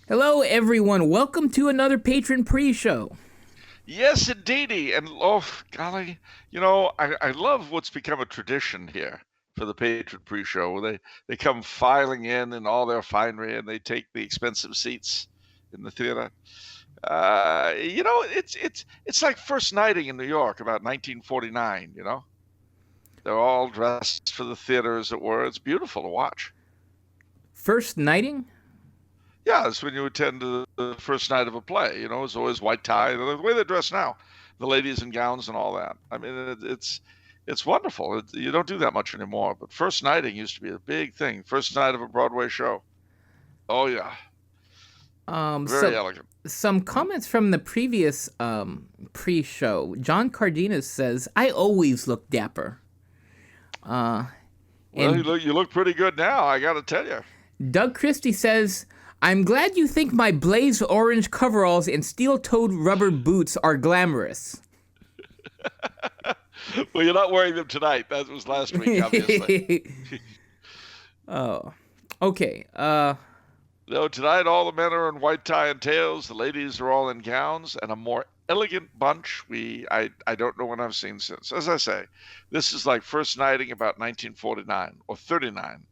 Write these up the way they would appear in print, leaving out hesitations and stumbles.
Hello, everyone. Welcome to another Patron Pre-Show. Yes, indeedy. And oh, golly, I love what's become a tradition here for the Patriot Pre-Show. They come filing in all their finery, and they take the expensive seats in the theater. It's like first nighting in New York about 1949. They're all dressed for the theater, as it were. It's beautiful to watch. First nighting? Yeah, it's when you attend the first night of a play. It's always white tie, the way they dress now, the ladies in gowns and all that. I mean, it's wonderful. You don't do that much anymore. But first nighting used to be a big thing. First night of a Broadway show. Oh yeah, very elegant. Some comments from the previous pre-show. John Cardenas says, "I always look dapper." Well, And you look pretty good now. I got to tell you. Doug Christie says, "I'm glad you think my blaze orange coveralls and steel-toed rubber boots are glamorous." Well, you're not wearing them tonight. That was last week, obviously. Oh, okay. No, tonight all the men are in white tie and tails. The ladies are all in gowns, and a more elegant bunch I don't know when I've seen since. As I say, this is like first nighting about 1949 or 39.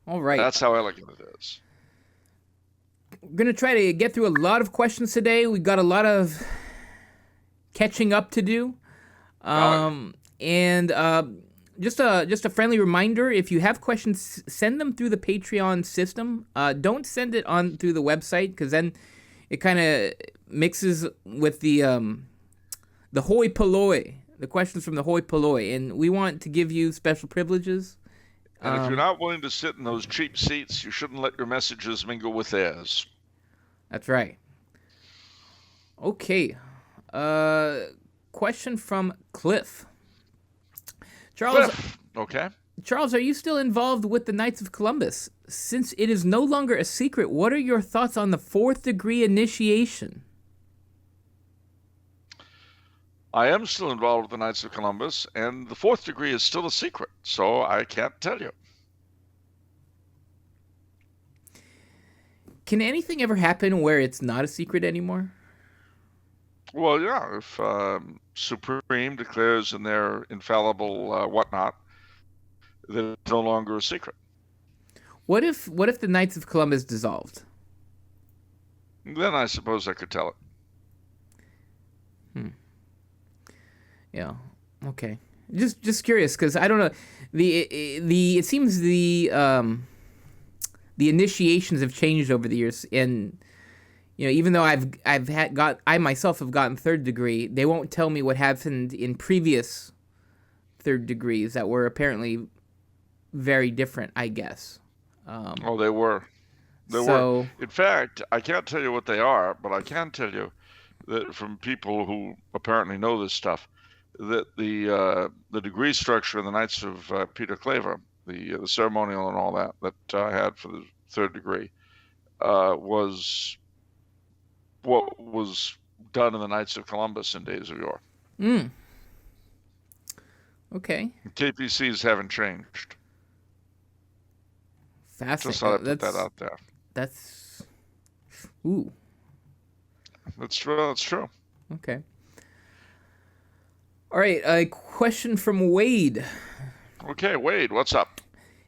All right. That's how elegant it is. We're going to try to get through a lot of questions today. We've got a lot of catching up to do. And just a friendly reminder, if you have questions, send them through the Patreon system. Don't send it on through the website, because then it kind of mixes with the hoi polloi, the questions from the hoi polloi, and we want to give you special privileges. And if you're not willing to sit in those cheap seats, you shouldn't let your messages mingle with theirs. That's right. Okay. Question from Cliff. Cliff, okay. Charles, are you still involved with the Knights of Columbus? Since it is no longer a secret, what are your thoughts on the fourth degree initiation? I am still involved with the Knights of Columbus, and the fourth degree is still a secret, so I can't tell you. Can anything ever happen where it's not a secret anymore? Well, yeah, if Supreme declares in their infallible whatnot that it's no longer a secret. What if the Knights of Columbus dissolved? Then I suppose I could tell it. Yeah. Okay. Just curious, because I don't know. It seems the initiations have changed over the years, and even though I myself have gotten third degree, they won't tell me what happened in previous third degrees that were apparently very different, I guess. They were. They were. In fact, I can't tell you what they are, but I can tell you that from people who apparently know this stuff, that the degree structure in the Knights of Peter Claver, the ceremonial and all that I had for the third degree, was what was done in the Knights of Columbus in days of yore. Okay. KPCs haven't changed. Fascinating. Just thought I'd put that out there. That's... Ooh. That's true. That's true. Okay. All right, a question from Wade. Okay, Wade, what's up?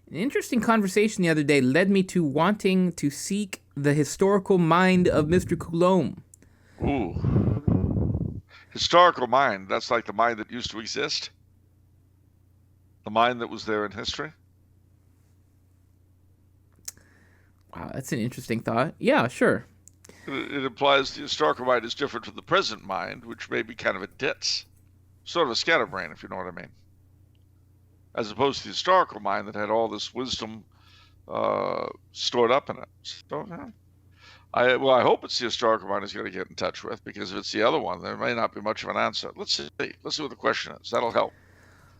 An interesting conversation the other day led me to wanting to seek the historical mind of Mr. Coulombe. Ooh. Historical mind. That's like the mind that used to exist? The mind that was there in history? Wow, that's an interesting thought. Yeah, sure. It implies the historical mind is different from the present mind, which may be kind of a ditz. Sort of a scatterbrain, if you know what I mean. As opposed to the historical mind that had all this wisdom stored up in it. So, I hope it's the historical mind he's going to get in touch with, because if it's the other one, there may not be much of an answer. Let's see. Let's see what the question is. That'll help.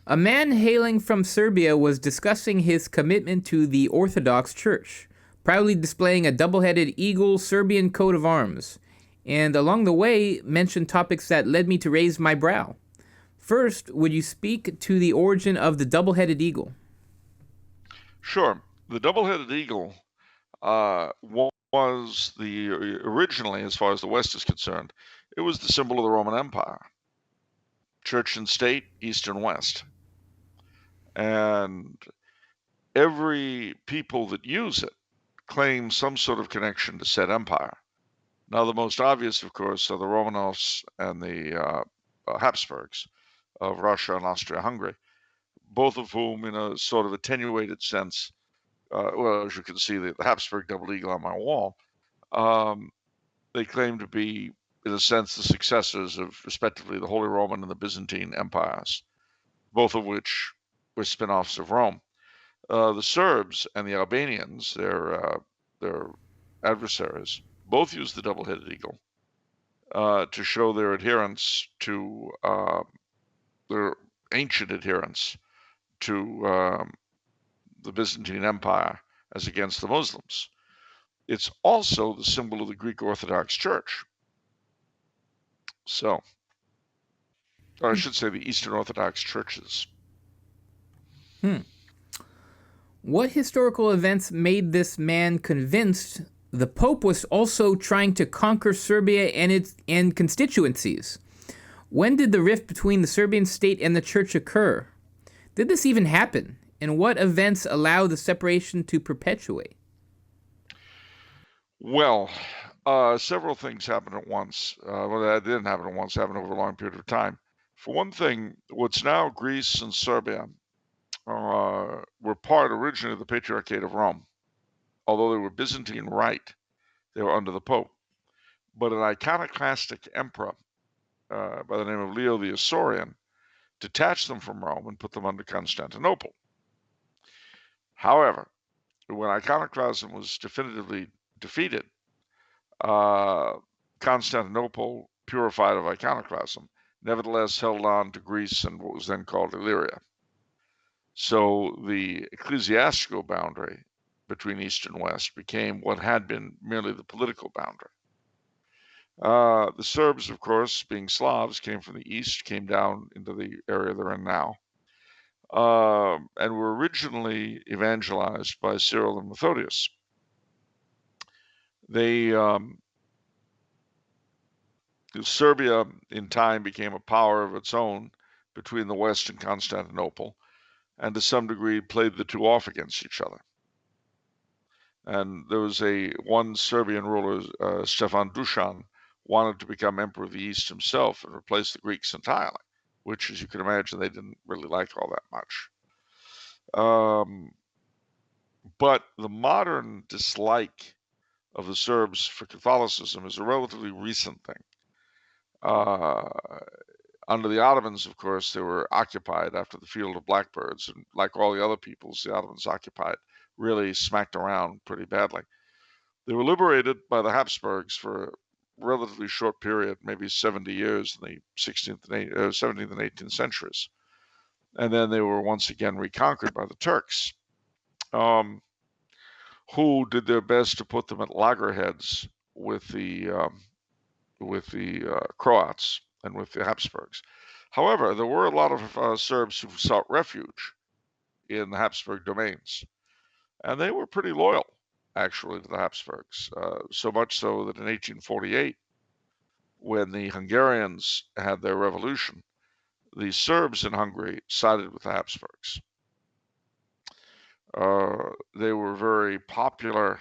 A man hailing from Serbia was discussing his commitment to the Orthodox Church, proudly displaying a double-headed eagle Serbian coat of arms, and along the way mentioned topics that led me to raise my brow. First, would you speak to the origin of the double-headed eagle? Sure. The double-headed eagle was originally, as far as the West is concerned, it was the symbol of the Roman Empire. Church and state, East and West. And every people that use it claim some sort of connection to said empire. Now, the most obvious, of course, are the Romanovs and the Habsburgs of Russia and Austria-Hungary, both of whom, in a sort of attenuated sense, well, as you can see, the Habsburg double eagle on my wall, they claim to be, in a sense, the successors of, respectively, the Holy Roman and the Byzantine empires, both of which were spin-offs of Rome. The Serbs and the Albanians, their adversaries, both use the double-headed eagle to show their adherence to their ancient adherence to the Byzantine Empire as against the Muslims. It's also the symbol of the Greek Orthodox Church. So, or I should say the Eastern Orthodox churches. What historical events made this man convinced the Pope was also trying to conquer Serbia and constituencies? When did the rift between the Serbian state and the church occur? Did this even happen? And what events allow the separation to perpetuate? Well, several things happened at once. Well, that didn't happen at once, happened over a long period of time. For one thing, what's now Greece and Serbia were part originally of the Patriarchate of Rome. Although they were Byzantine Rite, they were under the Pope. But an iconoclastic emperor by the name of Leo the Isaurian detached them from Rome and put them under Constantinople. However, when iconoclasm was definitively defeated, Constantinople, purified of iconoclasm, nevertheless held on to Greece and what was then called Illyria. So the ecclesiastical boundary between East and West became what had been merely the political boundary. The Serbs, of course, being Slavs, came from the east, came down into the area they're in now, and were originally evangelized by Cyril and Methodius. Serbia, in time, became a power of its own between the West and Constantinople, and to some degree played the two off against each other. And there was one Serbian ruler, Stefan Dusan, wanted to become emperor of the East himself and replace the Greeks entirely, which, as you can imagine, they didn't really like all that much. But the modern dislike of the Serbs for Catholicism is a relatively recent thing. Under the Ottomans, of course, they were occupied after the Field of Blackbirds, and like all the other peoples, the Ottomans occupied, really smacked around pretty badly. They were liberated by the Habsburgs for a relatively short period, maybe 70 years in the 17th and 18th centuries. And then they were once again reconquered by the Turks, who did their best to put them at loggerheads with the Croats and with the Habsburgs. However, there were a lot of Serbs who sought refuge in the Habsburg domains, and they were pretty loyal, actually, to the Habsburgs, so much so that in 1848, when the Hungarians had their revolution, the Serbs in Hungary sided with the Habsburgs. They were very popular.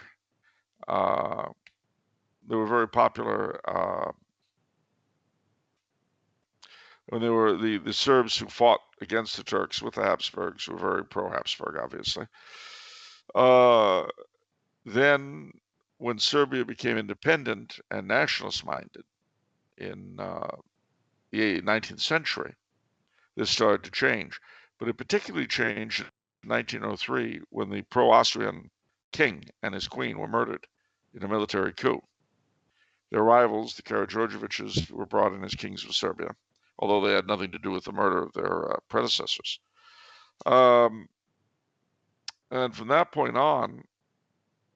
When they were the Serbs who fought against the Turks with the Habsburgs were very pro-Habsburg, obviously. Then, when Serbia became independent and nationalist-minded in the 19th century, this started to change. But it particularly changed in 1903 when the pro-Austrian king and his queen were murdered in a military coup. Their rivals, the Karađorđevićes, were brought in as kings of Serbia, although they had nothing to do with the murder of their predecessors. And from that point on,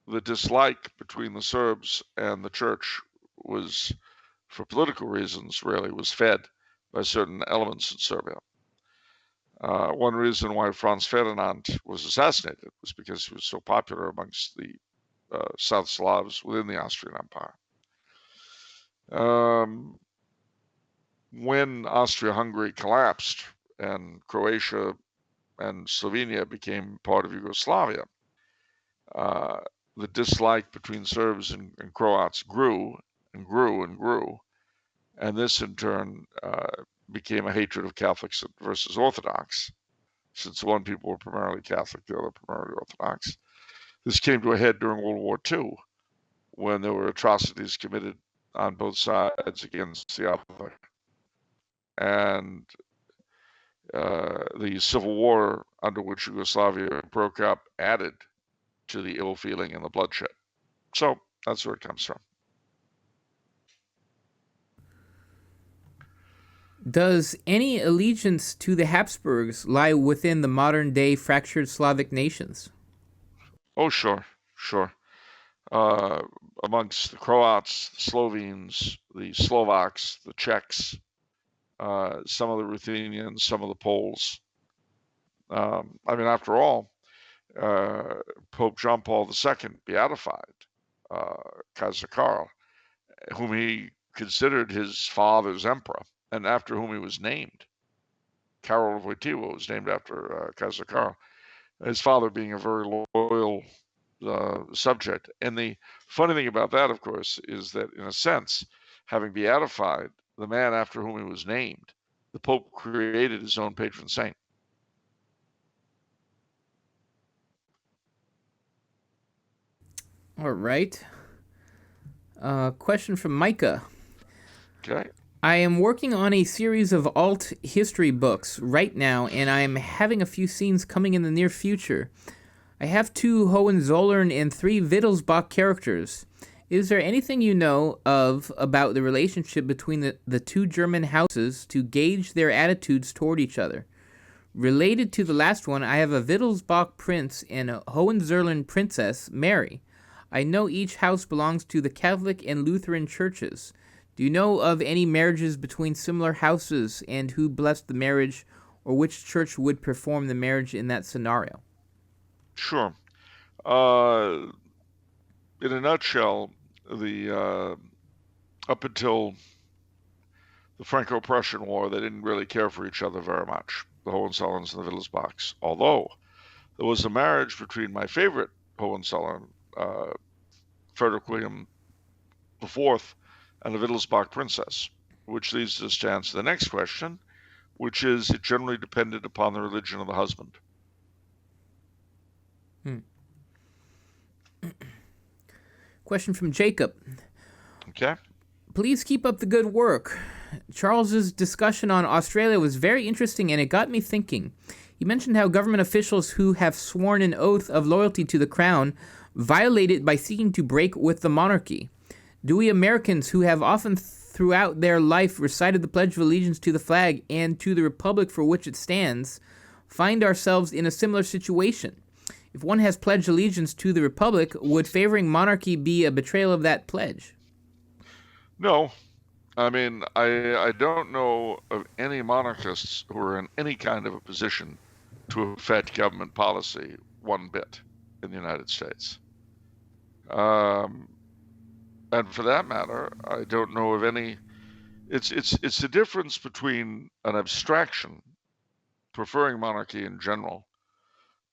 the dislike between the Serbs and the church was, for political reasons, really was fed by certain elements in Serbia. One reason why Franz Ferdinand was assassinated was because he was so popular amongst the South Slavs within the Austrian Empire. When Austria-Hungary collapsed and Croatia and Slovenia became part of Yugoslavia, the dislike between Serbs and Croats grew and grew and grew, and this in turn became a hatred of Catholics versus Orthodox, since one people were primarily Catholic, the other primarily Orthodox. This came to a head during World War II, when there were atrocities committed on both sides against the other. And the civil war under which Yugoslavia broke up added to the ill feeling and the bloodshed. So that's where it comes from. Does any allegiance to the Habsburgs lie within the modern-day fractured Slavic nations? Oh, sure. Amongst the Croats, the Slovenes, the Slovaks, the Czechs, some of the Ruthenians, some of the Poles. After all, Pope John Paul II beatified Kaiser Karl, whom he considered his father's emperor, and after whom he was named. Karol Wojtyła was named after Kaiser Karl, his father being a very loyal subject. And the funny thing about that, of course, is that in a sense, having beatified the man after whom he was named, the Pope created his own patron saint. All right. Question from Micah. Okay. I am working on a series of alt history books right now, and I am having a few scenes coming in the near future. I have 2 Hohenzollern and 3 Wittelsbach characters. Is there anything you know of about the relationship between the 2 German houses to gauge their attitudes toward each other? Related to the last one, I have a Wittelsbach prince and a Hohenzollern princess, Mary. I know each house belongs to the Catholic and Lutheran churches. Do you know of any marriages between similar houses, and who blessed the marriage, or which church would perform the marriage in that scenario? Sure. In a nutshell, up until the Franco-Prussian War, they didn't really care for each other very much, the Hohenzollerns and the Wittelsbachs. Although there was a marriage between my favorite Hohenzollern, Frederick William IV, and the Wittelsbach princess, which leads us to answer the next question, which is it generally depended upon the religion of the husband. Question from Jacob. Okay. Please keep up the good work. Charles's discussion on Australia was very interesting, and it got me thinking. He mentioned how government officials who have sworn an oath of loyalty to the crown violate it by seeking to break with the monarchy. Do we Americans, who have often throughout their life recited the Pledge of Allegiance to the flag and to the republic for which it stands, find ourselves in a similar situation? If one has pledged allegiance to the republic, would favoring monarchy be a betrayal of that pledge? No. I don't know of any monarchists who are in any kind of a position to affect government policy one bit in the United States. And for that matter, I don't know of any. It's the difference between an abstraction, preferring monarchy in general,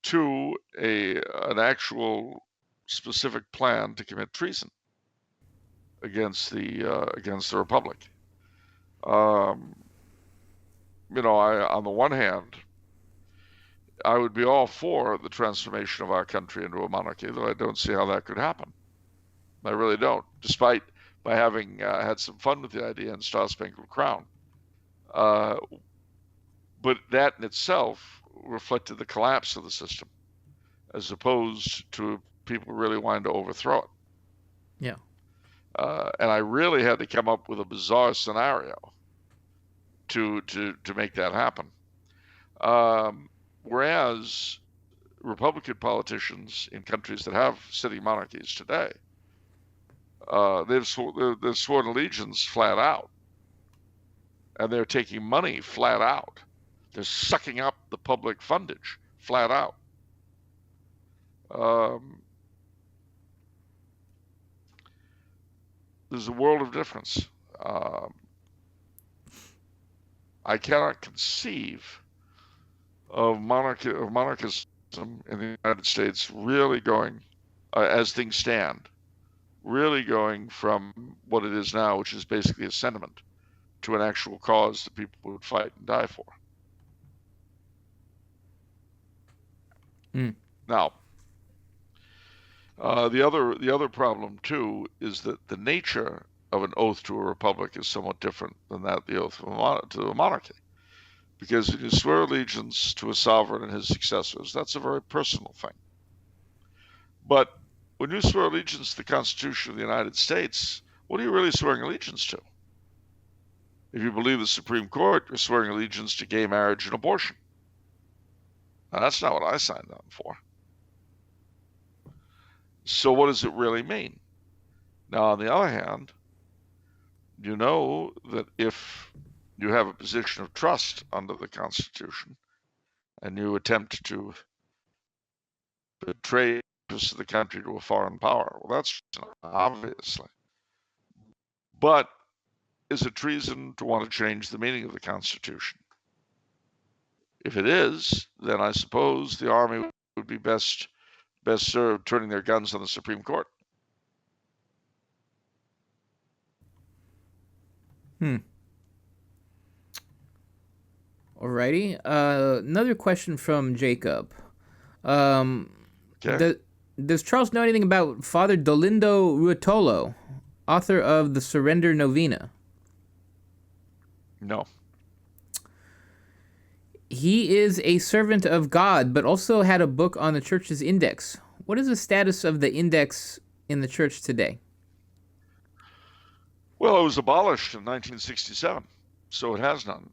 to an actual specific plan to commit treason against the republic. On the one hand, I would be all for the transformation of our country into a monarchy, though I don't see how that could happen. I really don't, despite by having had some fun with the idea in Star Spangled Crown. But that in itself reflected the collapse of the system, as opposed to people really wanting to overthrow it. Yeah. And I really had to come up with a bizarre scenario to make that happen. Whereas Republican politicians in countries that have sitting monarchies today, they've sworn allegiance flat out, and they're taking money flat out. They're sucking up the public fundage flat out. there's a world of difference. I cannot conceive of monarchism in the United States really going, as things stand, really going from what it is now, which is basically a sentiment, to an actual cause that people would fight and die for. Now, the other problem too is that the nature of an oath to a republic is somewhat different than that of the oath to a monarchy, because if you swear allegiance to a sovereign and his successors, that's a very personal thing. But when you swear allegiance to the Constitution of the United States, what are you really swearing allegiance to? If you believe the Supreme Court, you're swearing allegiance to gay marriage and abortion. Now, that's not what I signed on for. So what does it really mean? Now, on the other hand, you know that if you have a position of trust under the Constitution and you attempt to betray the country to a foreign power, well, that's obviously. But is it treason to want to change the meaning of the Constitution? If it is, then I suppose the Army would be best served turning their guns on the Supreme Court. Alrighty. Another question from Jacob. Okay. Does Charles know anything about Father Dolindo Ruotolo, author of the Surrender Novena? No. He is a servant of God, but also had a book on the church's index. What is the status of the index in the church today? Well, it was abolished in 1967, so it has none.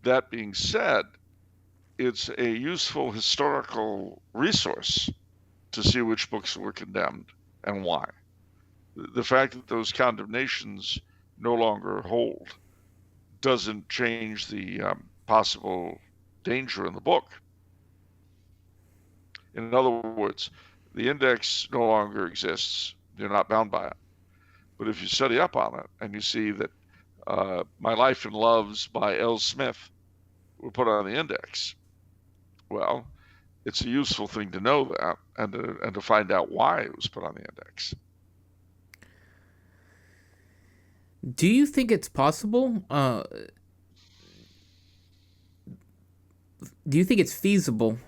That being said, it's a useful historical resource to see which books were condemned and why. The fact that those condemnations no longer hold doesn't change the possible danger in the book. In other words, the index no longer exists. You're not bound by it. But if you study up on it and you see that My Life in Loves by L. Smith were put on the index, well, it's a useful thing to know that and to find out why it was put on the index. Do you think it's possible? Do you think it's feasible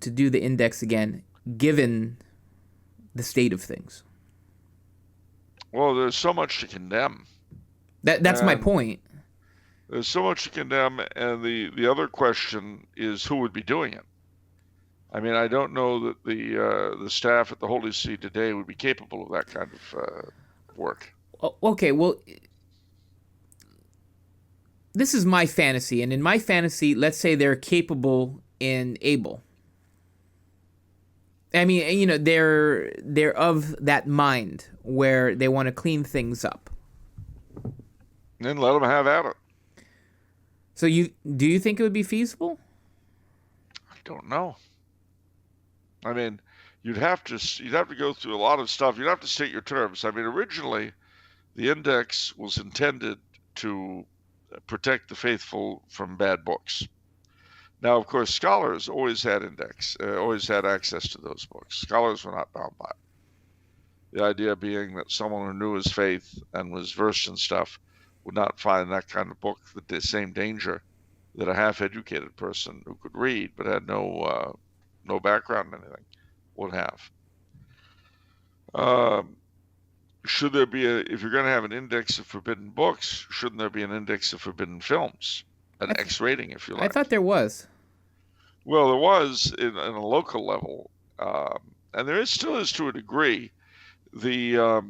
to do the index again, given the state of things? Well, there's so much to condemn. That's my point. There's so much to condemn, and the other question is who would be doing it. I mean, I don't know that the staff at the Holy See today would be capable of that kind of work. Okay, well, this is my fantasy, and in my fantasy, let's say they're capable and able. I mean, you know, they're of that mind where they want to clean things up. Then let them have at it. So do you think it would be feasible? I don't know. I mean, you'd have to go through a lot of stuff. You'd have to state your terms. I mean, originally, the index was intended to protect the faithful from bad books. Now, of course, scholars always had access to those books. Scholars were not bound by it. The idea being that someone who knew his faith and was versed in stuff would not find that kind of book the same danger that a half-educated person who could read but had no background in anything would have. Should there be if you're going to have an index of forbidden books, shouldn't there be an index of forbidden films? An X rating, if you like. I thought there was. Well, there was in a local level, and there still is to a degree. Let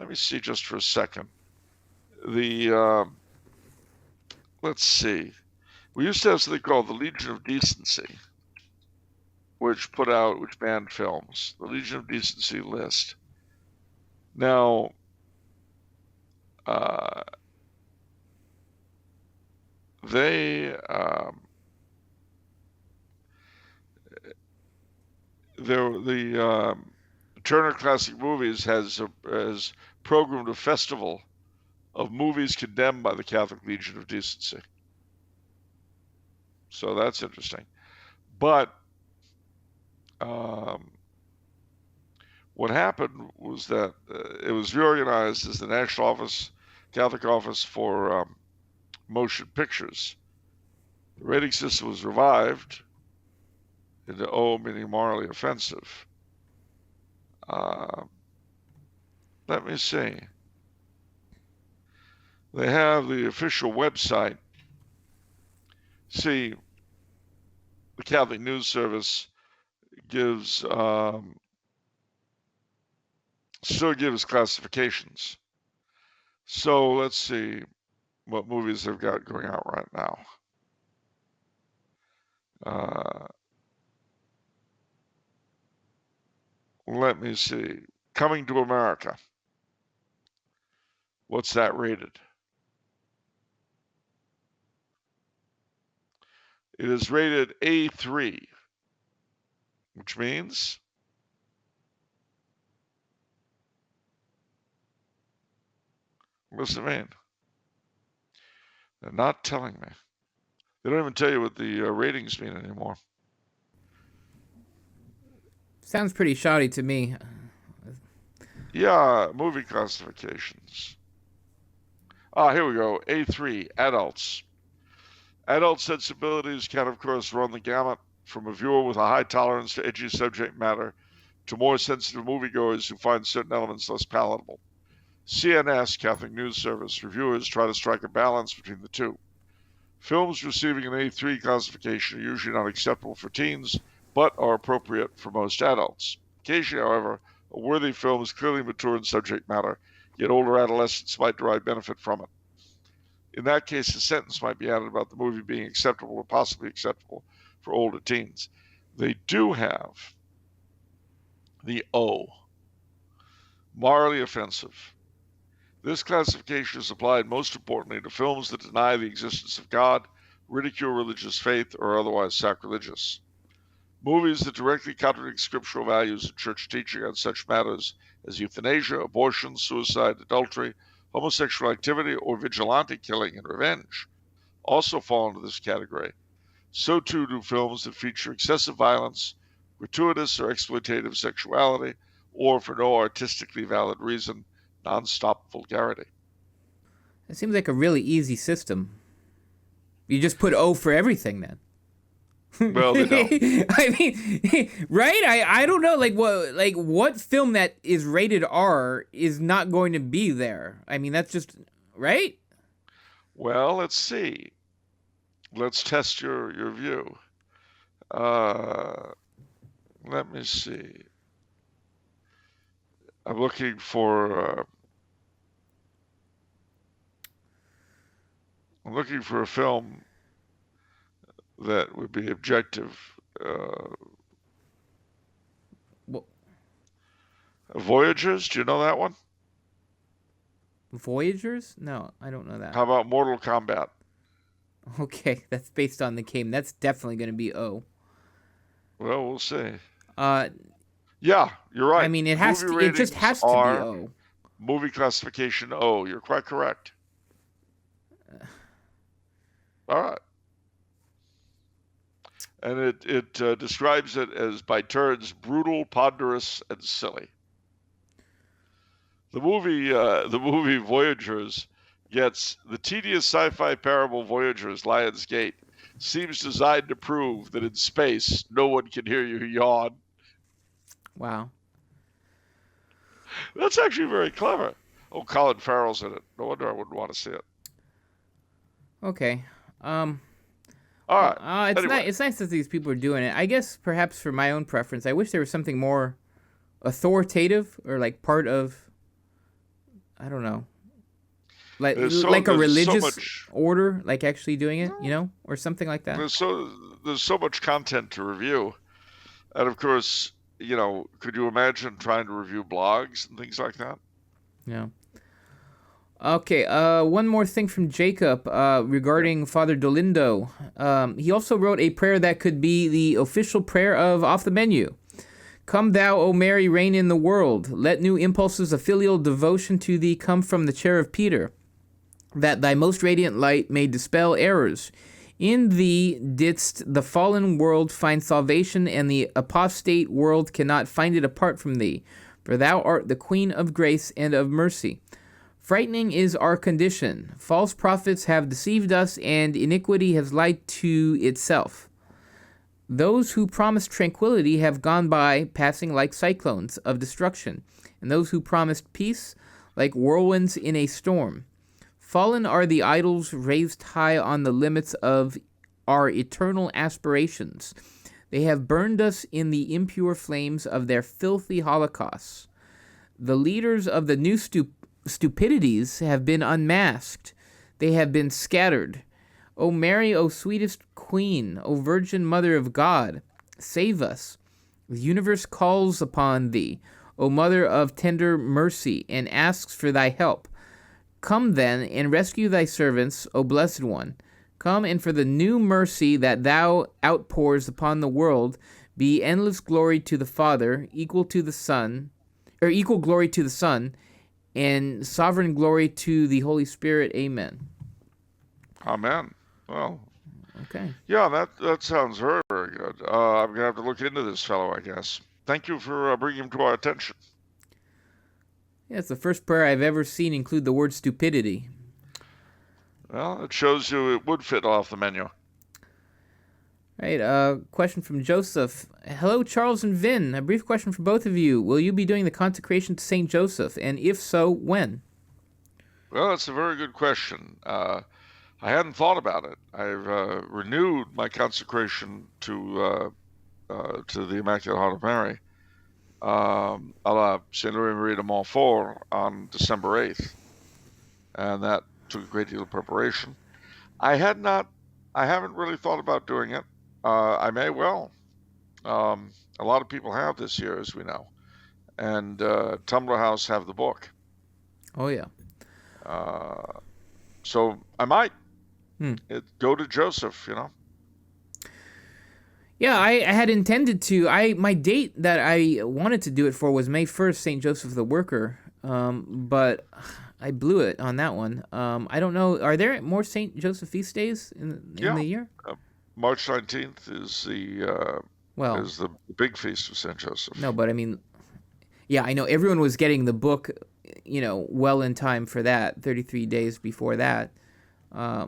me see just for a second. Let's see. We used to have something called the Legion of Decency, which banned films. The Legion of Decency list. Now, Turner Classic Movies has programmed a festival of movies condemned by the Catholic Legion of Decency. So that's interesting. But what happened was that it was reorganized as the National Catholic Office for Motion Pictures. The rating system was revived into O, meaning morally offensive. Let me see. They have the official website. See, the Catholic News Service still gives classifications. So let's see what movies they've got going out right now. Let me see. Coming to America. What's that rated? It is rated A3, which means what does it mean? They're not telling me. They don't even tell you what the ratings mean anymore. Sounds pretty shoddy to me. Yeah, movie classifications. Here we go. A3, adults. Adult sensibilities can, of course, run the gamut from a viewer with a high tolerance to edgy subject matter to more sensitive moviegoers who find certain elements less palatable. CNS, Catholic News Service, reviewers try to strike a balance between the two. Films receiving an A3 classification are usually not acceptable for teens, but are appropriate for most adults. Occasionally, however, a worthy film is clearly mature in subject matter, yet older adolescents might derive benefit from it. In that case, a sentence might be added about the movie being acceptable or possibly acceptable for older teens. They do have the O, morally offensive. This classification is applied most importantly to films that deny the existence of God, ridicule religious faith, or are otherwise sacrilegious. Movies that directly contradict scriptural values and church teaching on such matters as euthanasia, abortion, suicide, adultery, homosexual activity, or vigilante killing and revenge also fall into this category. So too do films that feature excessive violence, gratuitous or exploitative sexuality, or for no artistically valid reason, non-stop vulgarity. It seems like a really easy system. You just put O for everything then. Well, they don't. I mean, right? I don't know. What film that is rated R is not going to be there? I mean, that's just right. Well, let's see. Let's test your view. Let me see. I'm looking for a film that would be objective. Voyagers, do you know that one? Voyagers? No, I don't know that. How about Mortal Kombat? Okay, that's based on the game. That's definitely going to be O. Well, we'll see. Yeah, you're right. I mean, it just has to be O. Movie classification O. You're quite correct. All right. And it describes it as by turns brutal, ponderous, and silly. The movie Voyagers gets the tedious sci-fi parable Voyagers, Lion's Gate, seems designed to prove that in space no one can hear you yawn. Wow. That's actually very clever. Oh, Colin Farrell's in it. No wonder I wouldn't want to see it. Okay. All right. It's nice that these people are doing it. I guess perhaps for my own preference, I wish there was something more authoritative or like part of, I don't know, like a religious order, like actually doing it, or something like that. There's so much content to review, and of course, could you imagine trying to review blogs and things like that? Yeah. Okay, one more thing from Jacob regarding Father Dolindo. He also wrote a prayer that could be the official prayer of Off the Menu. Come thou, O Mary, reign in the world. Let new impulses of filial devotion to thee come from the chair of Peter, that thy most radiant light may dispel errors. In thee didst the fallen world find salvation, and the apostate world cannot find it apart from thee, for thou art the Queen of grace and of mercy. Frightening is our condition. False prophets have deceived us, and iniquity has lied to itself. Those who promised tranquility have gone by, passing like cyclones of destruction, and those who promised peace like whirlwinds in a storm. Fallen are the idols raised high on the limits of our eternal aspirations. They have burned us in the impure flames of their filthy holocausts. The leaders of the new stupidities have been unmasked. They have been scattered. O Mary, O sweetest Queen, O Virgin Mother of God, save us. The universe calls upon thee, O Mother of tender mercy, and asks for thy help. Come then, and rescue thy servants, O Blessed One. Come, and for the new mercy that thou outpours upon the world, be endless glory to the Father, equal glory to the Son, and sovereign glory to the Holy Spirit. Amen. Amen. Well, okay. Yeah, that sounds very, very good. I'm going to have to look into this fellow, I guess. Thank you for bringing him to our attention. Yeah, it's the first prayer I've ever seen include the word stupidity. Well, it shows you it would fit off the menu. Right, question from Joseph. Hello, Charles and Vin. A brief question for both of you. Will you be doing the consecration to St. Joseph? And if so, when? Well, that's a very good question. I hadn't thought about it. I've renewed my consecration to the Immaculate Heart of Mary, à la Saint Louis Marie de Montfort on December 8th. And that took a great deal of preparation. I haven't really thought about doing it. I may well. A lot of people have this year, as we know. And Tumbler House have the book. Oh, yeah. So I might go to Joseph, you know. Yeah, I had intended to. My date that I wanted to do it for was May 1st, St. Joseph the Worker. But I blew it on that one. I don't know. Are there more St. Joseph feast days in the year? March 19th is the big feast of St. Joseph. No, but I mean, yeah, I know everyone was getting the book, well in time for that, 33 days before that. I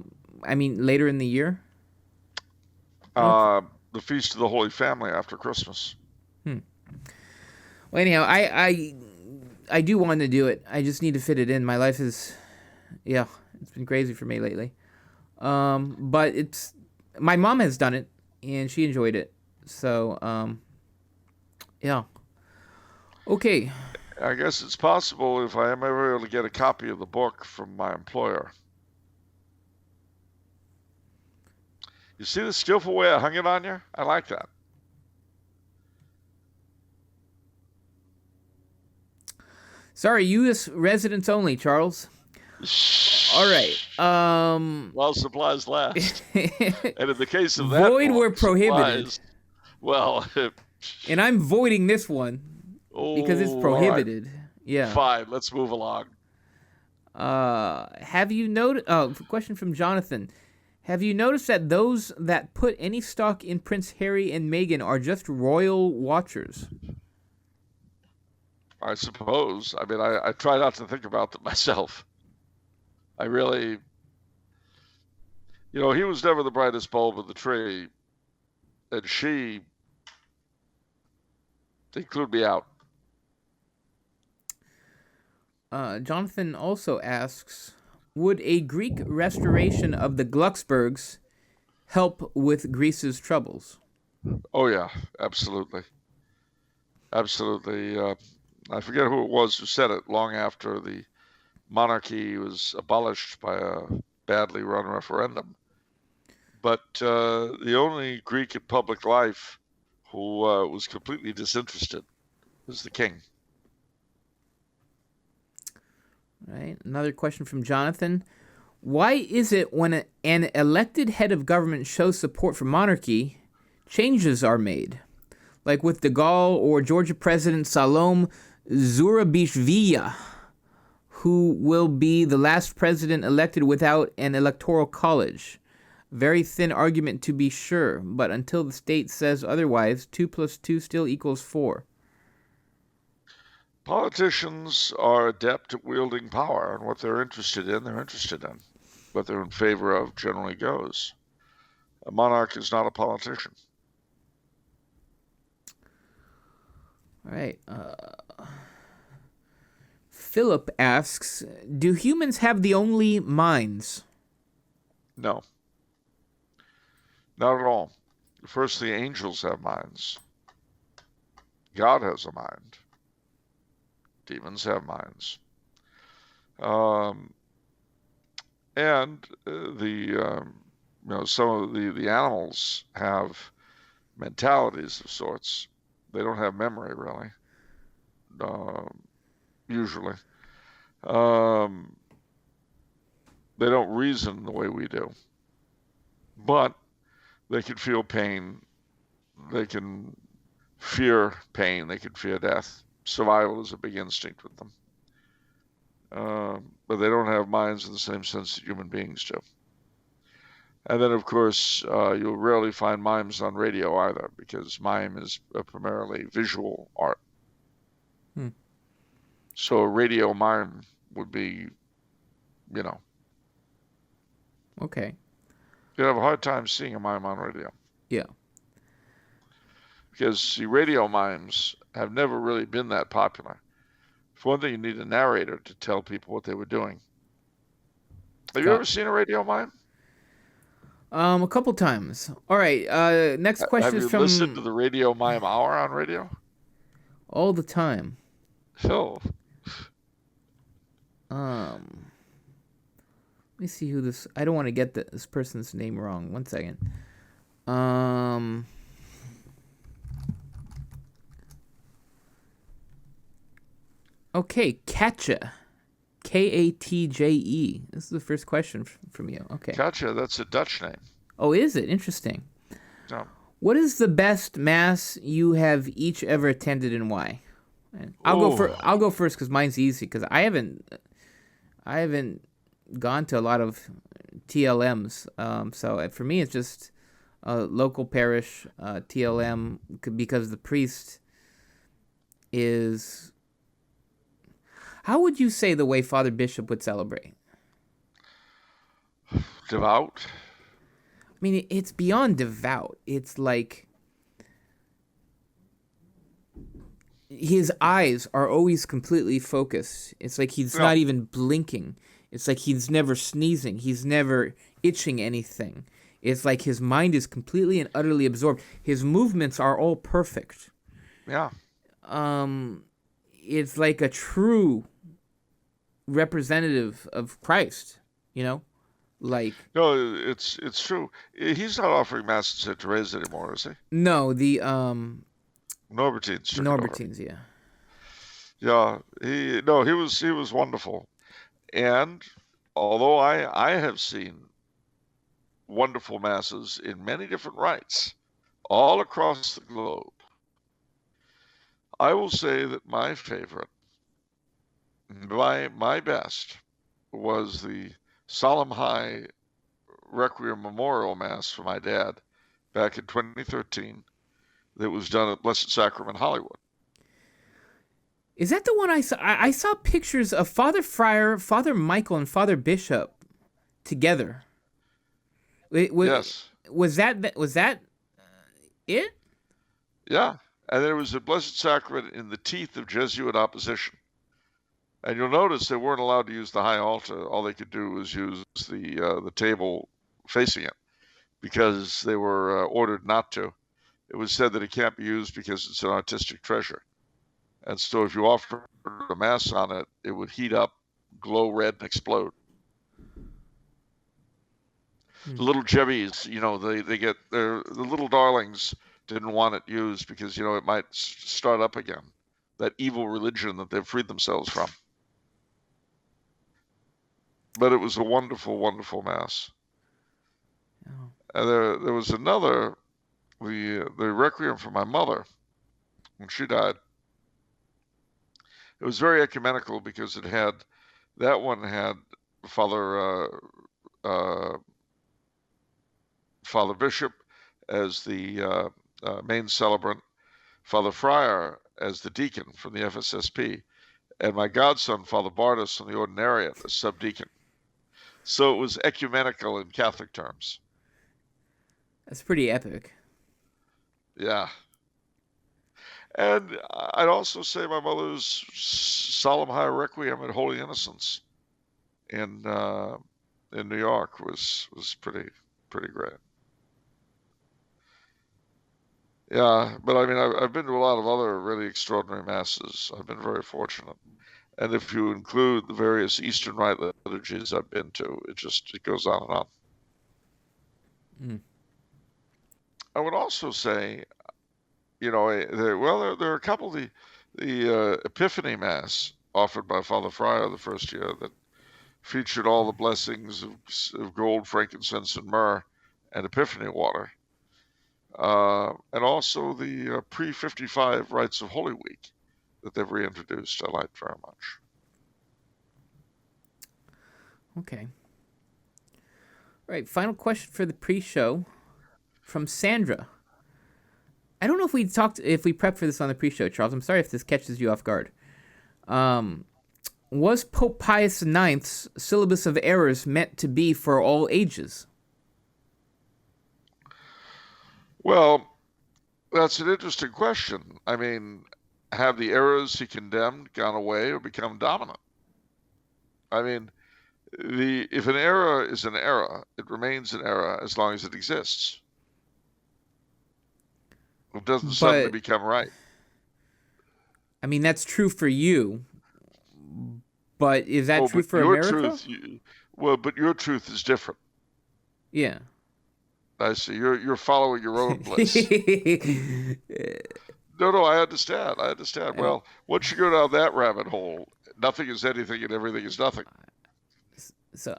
mean, later in the year? The Feast of the Holy Family after Christmas. Well, anyhow, I do want to do it. I just need to fit it in. My life is, it's been crazy for me lately. But my mom has done it, and she enjoyed it. So, yeah. Okay. I guess it's possible if I am ever able to get a copy of the book from my employer. You see the skillful way I hung it on you? I like that. Sorry, U.S. residents only, Charles. All right. While supplies last. And in the case of that void were prohibited. And I'm voiding this one because it's prohibited. Right. Yeah. Fine. Let's move along. Have you noticed? Question from Jonathan. Have you noticed that those that put any stock in Prince Harry and Meghan are just royal watchers? I suppose. I mean, I try not to think about them myself. I really, he was never the brightest bulb in the tree, and they clued me out. Jonathan also asks, would a Greek restoration of the Glucksbergs help with Greece's troubles? Oh, yeah, absolutely. Absolutely. I forget who it was who said it long after the monarchy was abolished by a badly run referendum. But the only Greek in public life who was completely disinterested was the king. Right. Another question from Jonathan. Why is it when an elected head of government shows support for monarchy, changes are made? like with de Gaulle or Georgia President Salom Zurabishvili, who will be the last president elected without an electoral college. Very thin argument to be sure, but until the state says otherwise, 2 plus 2 still equals 4. Politicians are adept at wielding power, and what they're interested in, they're interested in. What they're in favor of generally goes. A monarch is not a politician. All right. Philip asks, do humans have the only minds? No. Not at all. First, the angels have minds. God has a mind. Demons have minds. Some of the animals have mentalities of sorts. They don't have memory, really. Usually. They don't reason the way we do. But they can feel pain. They can fear pain. They can fear death. Survival is a big instinct with them. But they don't have minds in the same sense that human beings do. And then, of course, you'll rarely find mimes on radio either, because mime is primarily visual art. So a radio mime would be, Okay. You'd have a hard time seeing a mime on radio. Yeah. Because the radio mimes have never really been that popular. For one thing, you need a narrator to tell people what they were doing. Have you ever seen a radio mime? A couple times. All right. Next question is from. Have you listened to the Radio Mime Hour on radio? All the time. Oh. Let me see who this. I don't want to get this person's name wrong. One second. Okay, Katja. Katje. This is the first question from you. Okay. Katja, that's a Dutch name. Oh, is it? Interesting. No. What is the best mass you have each ever attended, and why? I'll go first because mine's easy. Because I haven't gone to a lot of TLMs. So for me, it's just a local parish TLM because the priest is. How would you say the way Father Bishop would celebrate? Devout. I mean, it's beyond devout. It's like his eyes are always completely focused. It's like he's not even blinking. It's like he's never sneezing. He's never itching anything. It's like his mind is completely and utterly absorbed. His movements are all perfect. Yeah. It's like a true representative of Christ, like. No, it's true. He's not offering Mass at St. Therese anymore, is he? No, the Norbertines. Norbertines, yeah. Yeah, he was wonderful, and although I have seen wonderful masses in many different rites all across the globe, I will say that my favorite, my best, was the Solemn High Requiem Memorial Mass for my dad back in 2013 that was done at Blessed Sacrament Hollywood. Is that the one I saw? I saw pictures of Father Friar, Father Michael, and Father Bishop together. Yes. Was that it? Yeah. And there was a Blessed Sacrament in the teeth of Jesuit opposition. And you'll notice they weren't allowed to use the high altar. All they could do was use the table facing it because they were ordered not to. It was said that it can't be used because it's an artistic treasure. And so if you offered a Mass on it, it would heat up, glow red, and explode. The little Jebbies, the little darlings didn't want it used because, it might start up again, that evil religion that they've freed themselves from. But it was a wonderful, wonderful Mass. Oh. And there was another, the Requiem for my mother when she died. It was very ecumenical because that one had Father Bishop as the main celebrant, Father Friar as the deacon from the FSSP, and my godson, Father Bartus, from the Ordinariate as subdeacon. So it was ecumenical in Catholic terms. That's pretty epic. Yeah. And I'd also say my mother's Solemn High Requiem at Holy Innocents in New York was pretty great. Yeah, but I mean, I've been to a lot of other really extraordinary masses. I've been very fortunate. And if you include the various Eastern Rite liturgies I've been to, it goes on and on. Mm. I would also say, there are a couple of the Epiphany Mass offered by Father Friar the first year that featured all the blessings of gold, frankincense, and myrrh, and Epiphany water. And also the pre-55 rites of Holy Week that they've reintroduced, I like very much. Okay. All right, final question for the pre-show from Sandra. I don't know if we prepped for this on the pre-show, Charles. I'm sorry if this catches you off guard. Was Pope Pius IX's Syllabus of Errors meant to be for all ages? Well, that's an interesting question. I mean, have the errors he condemned gone away or become dominant? I mean, if an error is an error, it remains an error as long as it exists. It doesn't suddenly become right. I mean, that's true for you, but is that true for America? But your truth is different. Yeah. I see. You're following your own bliss. No, I understand. Well, once you go down that rabbit hole, nothing is anything and everything is nothing. So,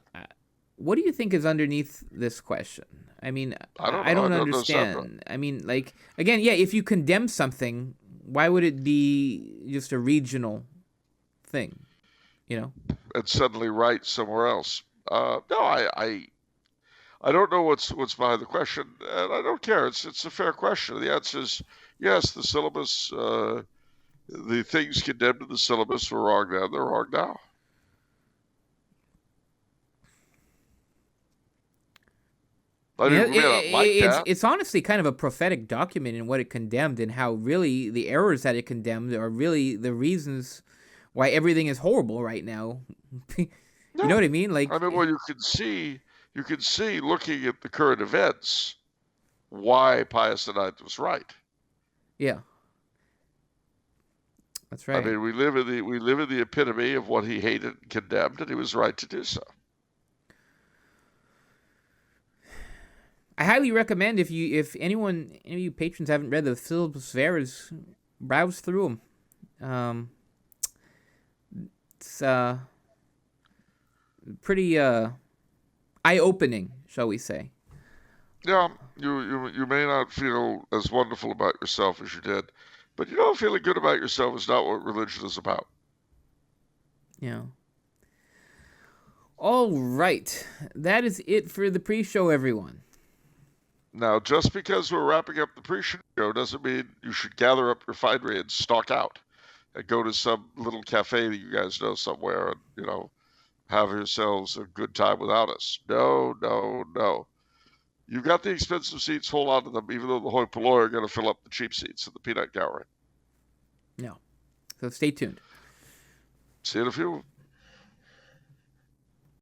what do you think is underneath this question? I mean, I don't understand. I mean, like, again, yeah, if you condemn something, why would it be just a thing, and suddenly right somewhere else? No, I don't know what's behind the question, and I don't care. It's a fair question. The answer is yes. The syllabus, the things condemned in the syllabus were wrong then. They're wrong now. It's honestly kind of a prophetic document in what it condemned and how really the errors that it condemned are really the reasons why everything is horrible right now. You know what I mean? Like, well, you can see looking at the current events why Pius IX was right. Yeah, that's right. I mean, we live in the epitome of what he hated and condemned, and he was right to do so. I highly recommend if any of you patrons haven't read the Syllabus of Errors, browse through them. It's pretty eye-opening, shall we say? Yeah, you may not feel as wonderful about yourself as you did, but feeling good about yourself is not what religion is about. Yeah. All right, that is it for the pre-show, everyone. Now, just because we're wrapping up the pre-show doesn't mean you should gather up your finery and stalk out and go to some little cafe that you guys know somewhere and, have yourselves a good time without us. No. You've got the expensive seats, hold on to them, even though the hoi polloi are going to fill up the cheap seats at the peanut gallery. No. So stay tuned. See you in a few.